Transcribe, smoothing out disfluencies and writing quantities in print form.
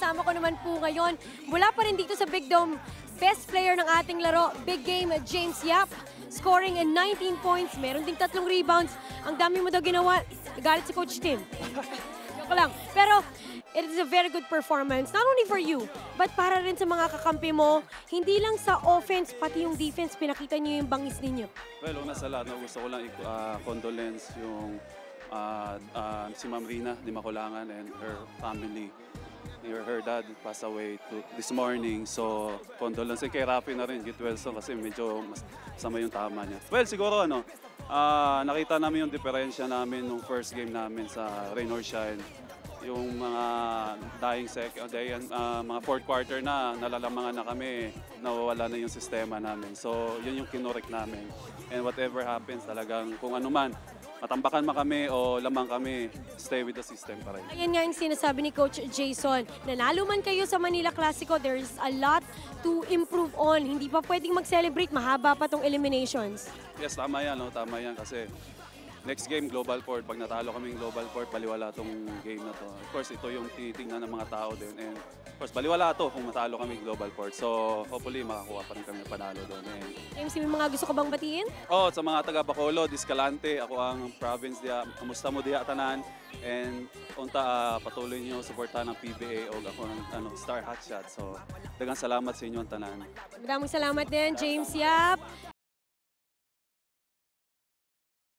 kasama ko naman po ngayon, mula pa rin dito sa Big Dome, best player ng ating laro, big game, James Yap. Scoring in 19 points, meron ding 3 rebounds. Ang dami mo daw ginawa, nagalit si Coach Tim. Joke lang. Pero it is a very good performance, not only for you, but para rin sa mga kakampi mo. Hindi lang sa offense, pati yung defense, pinakita niyo yung bangis ninyo. Well, una sa lahat, gusto ko lang condolence yung si Ma'am Rina Di Makulangan and her family. Her dad passed away this morning. So, condolence kay Rafi na rin, Gitwelson, kasi medyo masama yung tama niya. Well, siguro nakita namin yung diferensya namin nung first game namin sa Rain or Shine. Yung mga mga fourth quarter na, nalalamangan na kami, nawawala na yung sistema namin. So, yun yung kinorek namin. And whatever happens, talagang kung ano man, matambakan man kami o lamang kami, stay with the system pa rin. Ayan nga yung sinasabi ni Coach Jason. Nanalo man kayo sa Manila Clasico, there's a lot to improve on. Hindi pa pwedeng mag-celebrate, mahaba pa tong eliminations. Yes, tama yan, tama yan kasi next game, Global Port. Pag natalo kaming Global Port, baliwala tong game na to. Of course, ito yung titingnan ng mga tao din. And of course, baliwala to kung matalo kami Global Port. So, hopefully, makakuha pa rin kami panalo doon. James, may mga gusto ko bang batiin? Sa mga taga Bacolod, Escalante, ako ang province diya. Kamusta mo diya, tanan? And patuloy niyo suportahan ng PBA o ako ng Star Hotshot. So, dagang salamat sa inyo, tanan. Maraming salamat din, James Yap.